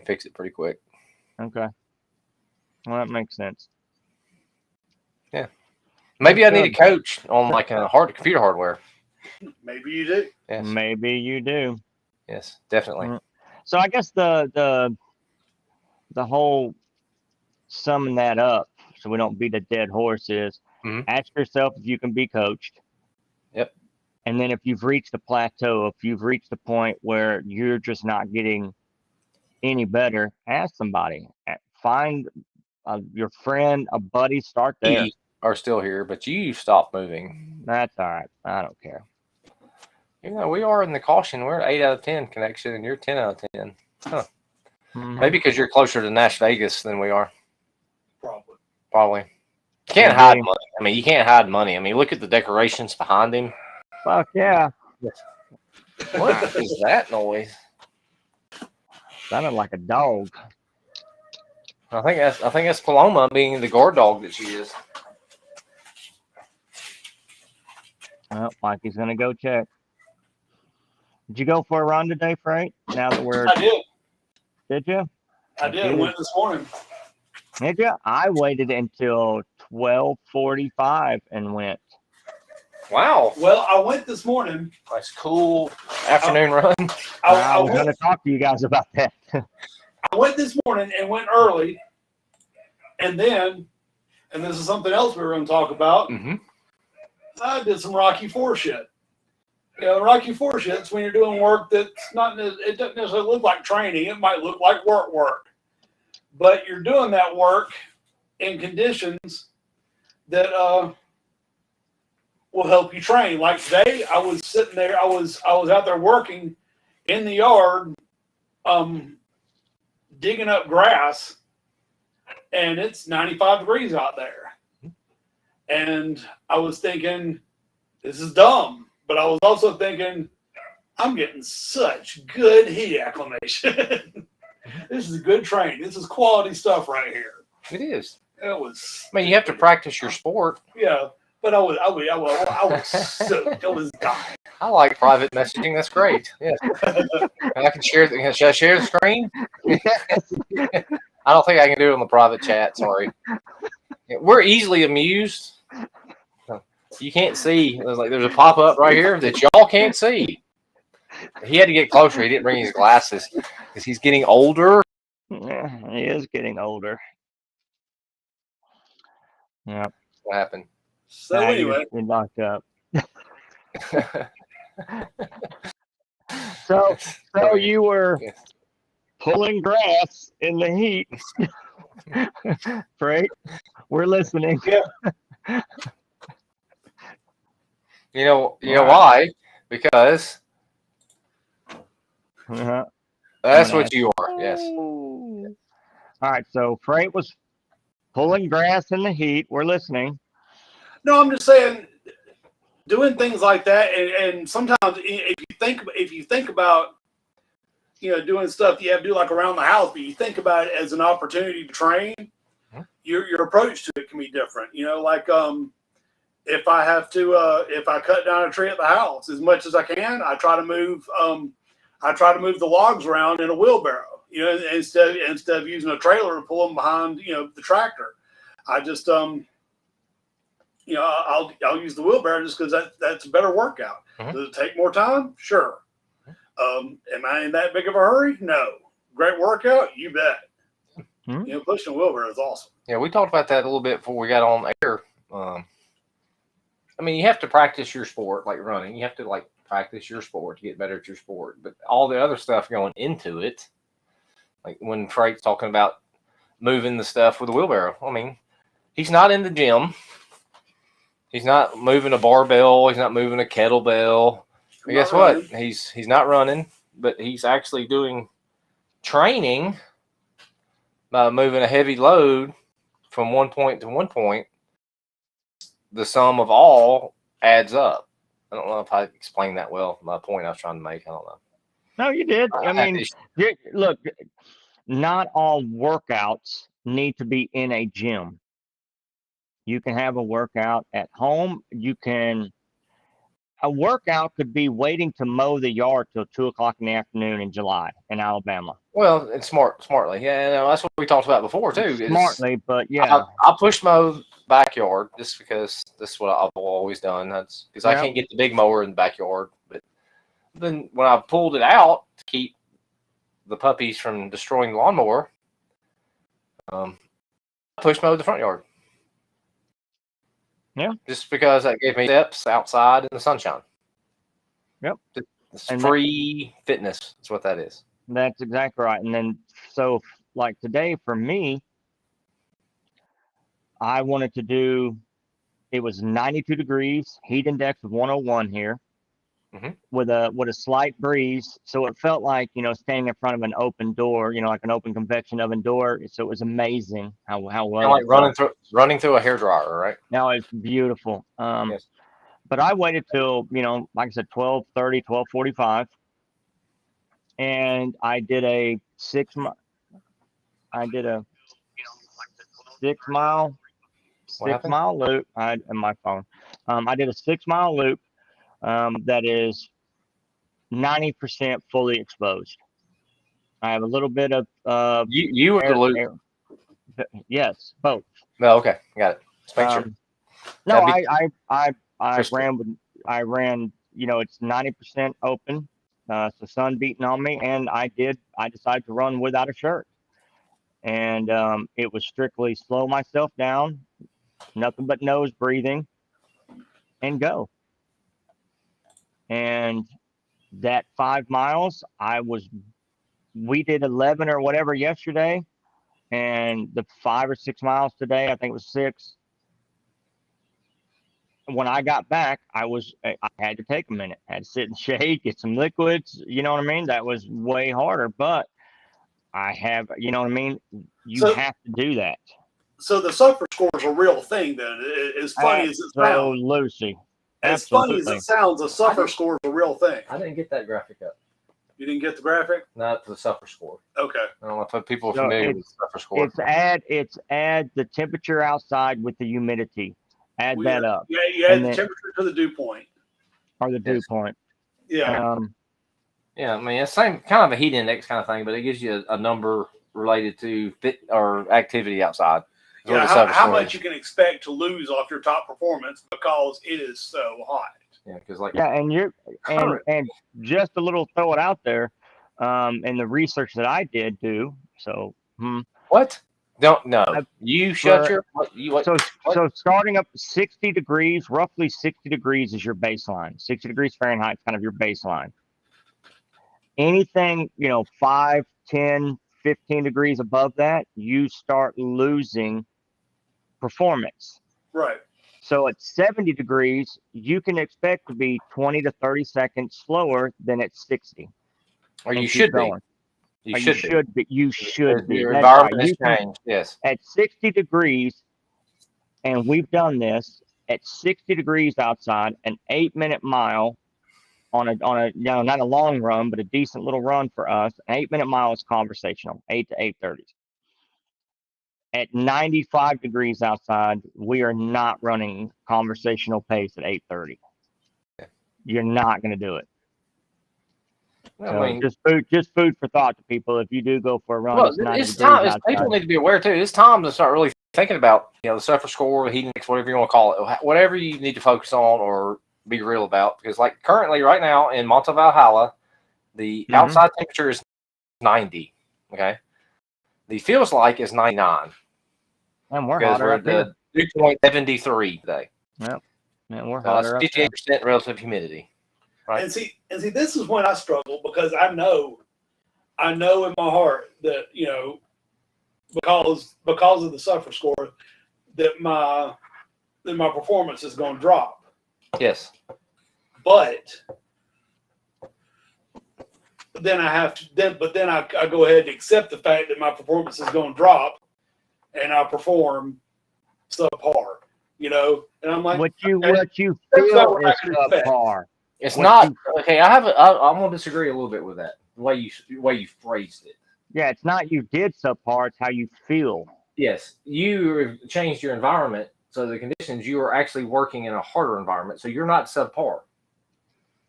fix it pretty quick. Okay. Well, that makes sense. Maybe I need a coach on like a computer hardware. Maybe you do. Yes. Maybe you do. Yes, definitely. So I guess the whole summing that up, so we don't beat a dead horse, is ask yourself if you can be coached. Yep. And then if you've reached a plateau, if you've reached a point where you're just not getting any better, ask somebody. Find your friend, a buddy. Start there. We are still here, but you stopped moving. That's all right. I don't care. You know, we are in the caution. We're at 8 out of 10 connection, and you're 10 out of 10. Huh. Maybe because you're closer to Nash Vegas than we are. Probably. You can't hide money. I mean, you can't hide money. I mean, look at the decorations behind him. Fuck yeah. What is that noise? Sounded like a dog. I think that's Paloma being the guard dog that she is. Well, Mikey's gonna go check. Did you go for a run today, Freight? Now that we're I did. Did you? I did. I went this morning. Did you? I waited until 12:45 and went. Wow. Well, I went this morning. Nice, cool afternoon run. I was going to talk to you guys about that. I went this morning and went early, and then, and this is something else we were going to talk about. I did some Rocky IV shit. You know, Rocky IV shit's when you're doing work that's not, it doesn't necessarily look like training. It might look like work, but you're doing that work in conditions that will help you train. Like today, I was sitting there. I was out there working in the yard, digging up grass, and it's 95 degrees out there. And I was thinking, this is dumb. But I was also thinking, I'm getting such good heat acclimation. This is good training. This is quality stuff right here. It is. It was. I mean, you have to practice your sport. Yeah, but I was soaked. I was dying. I like private messaging. That's great. Yes. I can share. Should I share the screen? I don't think I can do it on the private chat. Sorry. We're easily amused. You can't see. There's a pop up right here that y'all can't see. He had to get closer. He didn't bring his glasses because he's getting older. Yeah, he is getting older. Yep. What happened? So anyway, you're locked up. So you were pulling grass in the heat. Right? We're listening. Yeah. You know why? Because that's what you are. Yes. All right. So Freight was pulling grass in the heat. We're listening. No, I'm just saying, doing things like that, and sometimes if you think about, doing stuff you have to do like around the house, but you think about it as an opportunity to train, your approach to it can be different. If I have to, if I cut down a tree at the house, as much as I can, I try to move the logs around in a wheelbarrow, instead of using a trailer and pull them behind, the tractor. I just, I'll use the wheelbarrow just because that's a better workout. Does it take more time? Sure. Am I in that big of a hurry? No. Great workout? You bet. Pushing a wheelbarrow is awesome. Yeah, we talked about that a little bit before we got on air. I mean, you have to practice your sport, like running. You have to practice your sport to get better at your sport. But all the other stuff going into it, like when Freight's talking about moving the stuff with a wheelbarrow. I mean, he's not in the gym. He's not moving a barbell. He's not moving a kettlebell. But guess what? He's not running, but he's actually doing training by moving a heavy load from one point to one point. the sum of all adds up. I don't know if I explained that well. My point I was trying to make. I don't know. No, you did. I mean, look, not all workouts need to be in a gym. You can have a workout at home. A workout could be waiting to mow the yard till 2:00 in the afternoon in July in Alabama. Well, it's smartly. Yeah, no, that's what we talked about before too. is Smartly, but yeah. I push mow backyard just because this is what I've always done. That's because I Yep. can't get the big mower in the backyard. But then when I pulled it out to keep the puppies from destroying the lawnmower, I push mowed the front yard. Yeah. Just because that gave me steps outside in the sunshine. Yep. It's And free fitness. That's what that is. That's exactly right. And then, so like today for me, I wanted to do, it was 92 degrees, heat index of 101 here, with a slight breeze. So it felt like, standing in front of an open door, like an open convection oven door. So it was amazing how well. Like running through a hairdryer, right? Now it's beautiful. Yes. But I waited till, like I said, 12:30, 12:45. And I did a 6 mile loop. In my phone. I did a 6 mile loop that is 90% fully exposed. I have a little bit of you were the loop. Yes, both. No, okay, got it. Just make sure. No, I ran. It's 90% open. So sun beating on me, and I decided to run without a shirt, and it was strictly slow myself down, nothing but nose breathing, and go. And that 5 miles, we did 11 or whatever yesterday, and the 5 or 6 miles today, I think it was 6. When I got back, I had to take a minute. I had to sit and shake, get some liquids. You know what I mean? That was way harder, but I have, you know what I mean? You have to do that. So the suffer score is a real thing then. As funny as it sounds. Lucy. As funny as it sounds, a suffer score is a real thing. I didn't get that graphic up. You didn't get the graphic? Not the suffer score. Okay. I don't know if people are familiar with the suffer score. It's add the temperature outside with the humidity. Add that up. Yeah, you add the temperature to the dew point. Or the dew point. Yeah. Yeah, I mean, it's same kind of a heat index kind of thing, but it gives you a number related to fit or activity outside. Yeah, how much you can expect to lose off your top performance because it is so hot. Yeah, because and just a little throw it out there, in the research that I did do. So what? Don't know. You shut your. So starting up 60 degrees, roughly 60 degrees is your baseline. 60 degrees Fahrenheit is kind of your baseline. Anything 5, 10, 15 degrees above that, you start losing performance. Right. So at 70 degrees, you can expect to be 20 to 30 seconds slower than at 60. Or you should be. You should be. Your environment has changed. Yes. At 60 degrees, and we've done this at 60 degrees outside, an 8-minute mile on a not a long run, but a decent little run for us. An 8-minute mile is conversational, 8 to 8:30. At 95 degrees outside, we are not running conversational pace at 8:30. Yeah. You're not going to do it. I mean, just food for thought to people. If you do go for a run, it's time. People need to be aware too. It's time to start really thinking about the suffer score, the heat index, whatever you want to call it, whatever you need to focus on or be real about. Because like currently, right now in Monte Valhalla, the outside temperature is 90. Okay, the feels like is 99. And we're hotter up here. 2.73 today. Yep. And we're hotter. 58% relative humidity. Right. And see, this is when I struggle because I know in my heart that because of the suffer score that my performance is going to drop. Yes. But then I go ahead and accept the fact that my performance is going to drop, and I perform subpar. you know, and I'm like, What you okay, that's not feel what I is can expect. subpar. It's What not you- okay. I'm gonna disagree a little bit with that. The way you phrased it. Yeah, it's not you did subpar, it's how you feel. Yes, you have changed your environment, so the conditions you are actually working in a harder environment, so you're not subpar.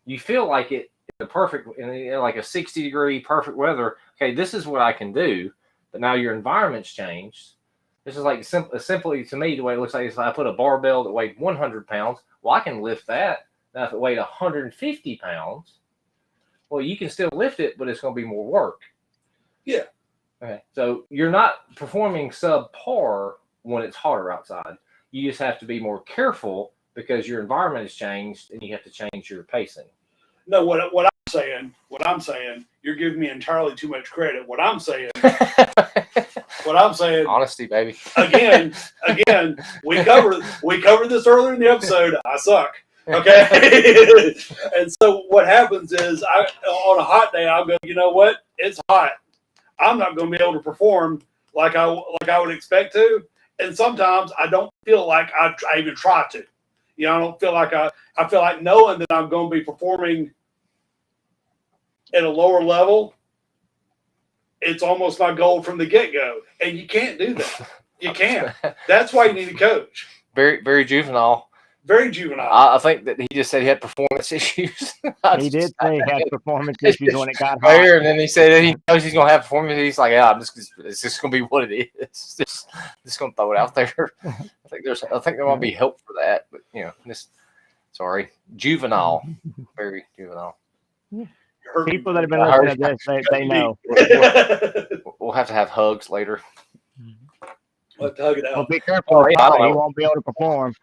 You feel like it in the perfect, in like a 60-degree perfect weather. Okay, this is what I can do, but now your environment's changed. This is like simply to me the way it looks like is I put a barbell that weighed 100 pounds. Well, I can lift that. Now, if it weighed 150 pounds, well, you can still lift it, but it's going to be more work. Yeah. Okay. So you're not performing subpar when it's hotter outside. You just have to be more careful because your environment has changed and you have to change your pacing. No, what I'm saying, you're giving me entirely too much credit. What I'm saying, Honesty, baby. again, we covered this earlier in the episode. I suck. Okay. And so what happens is on a hot day, I'll go, you know what? It's hot. I'm not going to be able to perform like I would expect to. And sometimes I don't feel like I even try to. You know, I don't feel like I feel like knowing that I'm going to be performing at a lower level, it's almost my goal from the get-go. And you can't do that. You can't. That's why you need a coach. Very, very juvenile. Very juvenile. I think that he just said he had performance issues. He did say he had performance issues when it got Right hot. here, and then he said he knows he's gonna have performance. He's like, yeah, it's just gonna be what it is. Just gonna throw it out there. I think there might be help for that, but you know, juvenile, very juvenile. People that have been listening to this, they know. We'll have to have hugs later. We'll have to hug it Well, out. be careful. Oh, yeah, I don't He know. won't be able to perform.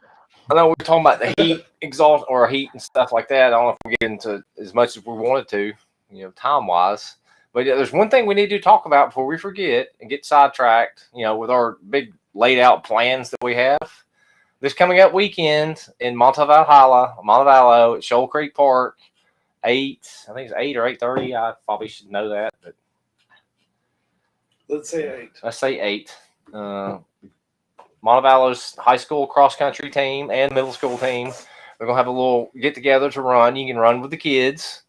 I know we're talking about the heat exhaust or heat and stuff like that. I don't know if we get into as much as we wanted to, you know, time wise. But yeah, there's one thing we need to talk about before we forget and get sidetracked, you know, with our big laid out plans that we have. This coming up weekend in Montevallo at Shoal Creek Park, I think it's 8 or 8:30. I probably should know that, but Let's say 8. let's say 8. Montevallo's high school cross country team and middle school team. We're gonna have a little get together to run. You can run with the kids.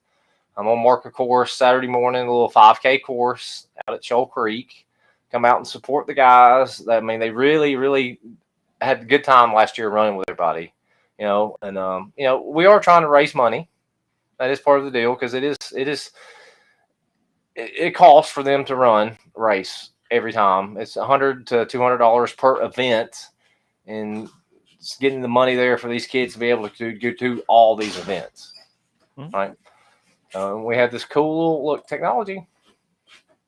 I'm gonna mark a course Saturday morning, a little 5K course out at Shoal Creek. Come out and support the guys. I mean, they really, really had a good time last year running with everybody. You know, and you know, we are trying to raise money. That is part of the deal because it costs for them to run a race every time. It's $100 to $200 per event, and it's getting the money there for these kids to be able to go to all these events. Right? We have this cool look technology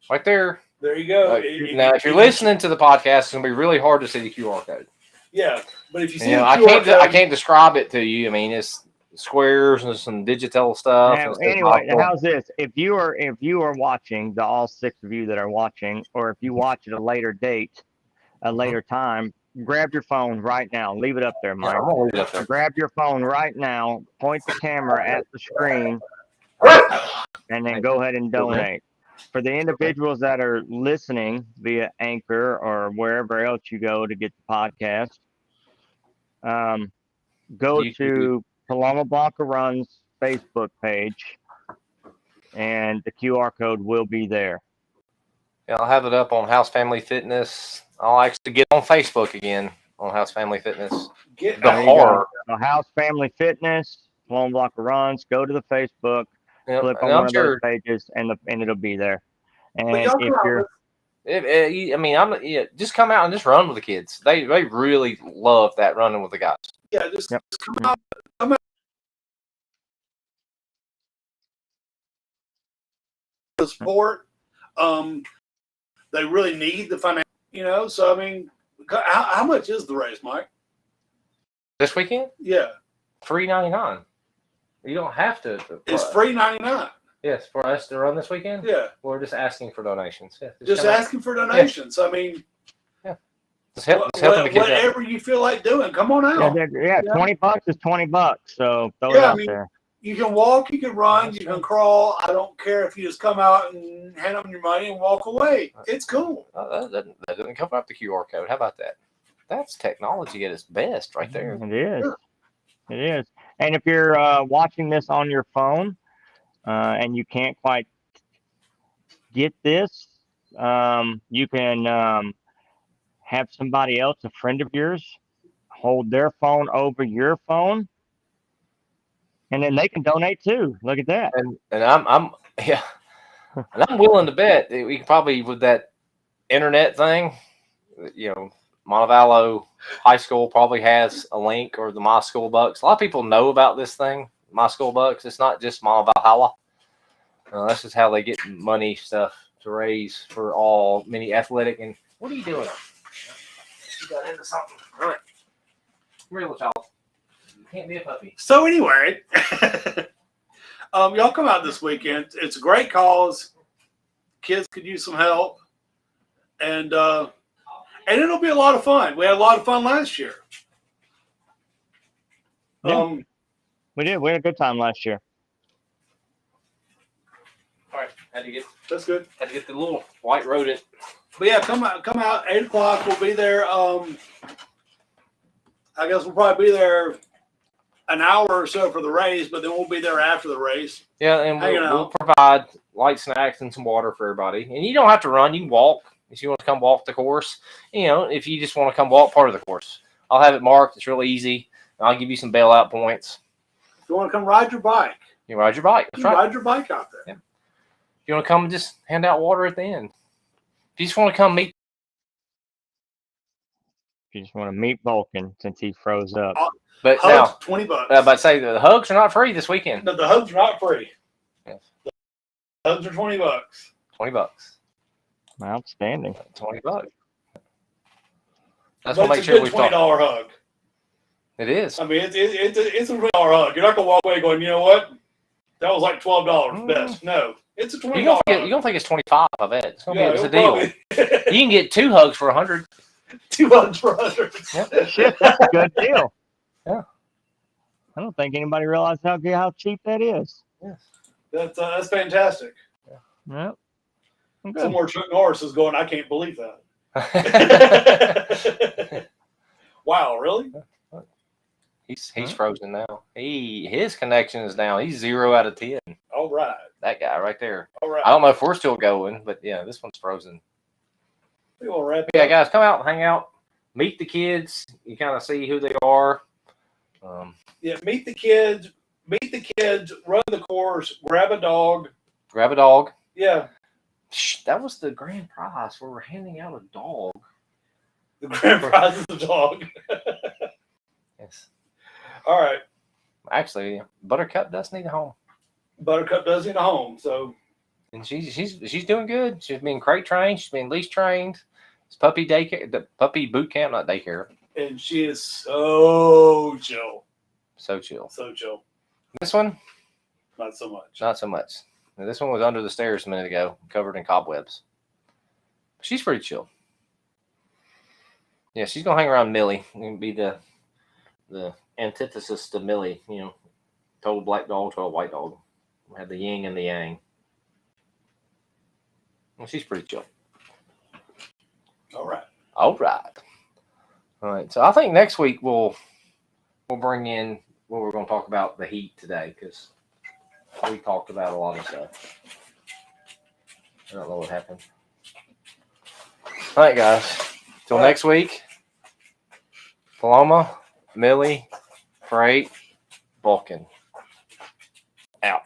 right there. There you go. Now, if you're listening to the podcast, it's gonna be really hard to see the QR code. Yeah, but if you see You know, the I QR code, can't describe it to you. I mean, it's squares and some digital stuff. Now, and stuff. anyway, how's this? If you are watching, the all 6 of you that are watching, or if you watch at a later date, a later time, grab your phone right now. Leave it up there, Mike. I'm gonna leave it up there. Grab your phone right now. Point the camera at the screen, and then go ahead and donate. For the individuals that are listening via Anchor or wherever else you go to get the podcast, go to Paloma Blanca Runs Facebook page, and the QR code will be there. Yeah, I'll have it up on House Family Fitness. I'll actually get on Facebook again on House Family Fitness. get The out. horror. So House Family Fitness, Paloma Blanca Runs. Go to the Facebook, Yep, click on and I'm one of sure. those pages, and it'll be there. And But y'all if come out you're I mean, just come out and just run with the kids. They really love that running with the guys. Yeah, just Yep. come out the sport. They really need the financial, you know. So I mean, how much is the race, Mike? This weekend, Yeah, $3.99. You don't have to. it's free 99. Yes, for us to run this weekend. Yeah, We're just asking for donations. Yeah, just come out. asking for donations. I mean, Just helping the kids out. whatever you feel like doing, come on out. yeah, Yeah. $20 is $20. So throw it Yeah, I out mean, there. You can walk, you can run, you can crawl. I don't care if you just come out and hand them your money and walk away. It's cool. That doesn't cover up the QR code. How about that? that's technology at its best, right there. It is. It is. And if you're watching this on your phone and you can't quite get this, you can have somebody else, a friend of yours, hold their phone over your phone, and then they can donate too. Look at that. And I'm yeah, and I'm willing to bet that we could probably with that internet thing, you know, Montevallo High School probably has a link, or the My School Bucks. A lot of people know about this thing, My School Bucks. It's not just Montevallo. That's just how they get money stuff to raise for all many athletic. And what are you doing? You got into something. All right. Come here, little child. You can't be a puppy. So anyway, y'all come out this weekend. It's a great cause. Kids could use some help, and it'll be a lot of fun. We had a lot of fun last year. Yeah. We did. We had a good time last year. All right. Had to That's good. get the little white rodent. But yeah, come out 8 o'clock. We'll be there. I guess we'll probably be there an hour or so for the race, but then we'll be there after the race. Yeah, and Hanging we'll out. provide light snacks and some water for everybody. And you don't have to run; you can walk if you want to come walk the course. You know, if you just want to come walk part of the course, I'll have it marked. It's really easy. I'll give you some bailout points. If you want to come ride your bike, You ride your bike. That's you right. ride your bike out there. Yeah. If you want to come, just hand out water at the end. If you just want to come meet, If you just want to meet Vulcan since he froze up. but Hugs, now, $20. but say the hugs are not free this weekend. No, the hugs are not free. Yes. The hugs are $20. $20. Outstanding. $20. That's But what make it's a sure good we $20 talk. hug. It is. I mean, it's a $20 hug. You're not gonna walk away going, you know what? That was like $12 best. No, it's a $20. You're gonna think it's 25. I bet it's gonna be it's a deal. deal. You can get 2 hugs for 100. 2 hugs for 100. Shit, that's a good deal. Yeah. I don't think anybody realized how cheap that is. That's fantastic. Yep. Okay. Somewhere Chuck Norris is going, I can't believe that. Wow, really? He's frozen now. His connection is down. He's 0 out of 10. All right. That guy right there. All right. I don't know if we're still going, but yeah, this one's frozen. We will wrap it Yeah, up. guys, come out and hang out. Meet the kids. You kind of see who they are. Yeah, meet the kids, run the course, grab a dog. Grab a dog. Yeah, Shh, that was the grand prize where we're handing out a dog. the grand prize is the dog. Yes. All right. Actually, Buttercup does need a home. Buttercup does need a home, so And she's doing good. She's being crate trained. She's being leash trained. It's puppy daycare, the puppy boot camp, not daycare. and she is so chill. So chill. So chill. This one, Not so much. not so much. Now, this one was under the stairs a minute ago, covered in cobwebs. She's pretty chill. Yeah, she's gonna hang around Millie and be the antithesis to Millie. You know, total black dog, total white dog. We have the yin and the yang. Well, she's pretty chill. All right. All right. All right. So I think next week we'll bring in what we're going to talk about the heat today, because we talked about a lot of stuff. I don't know what happened. All right, guys. Till next week. Paloma, Millie, Freight, Vulcan. Out.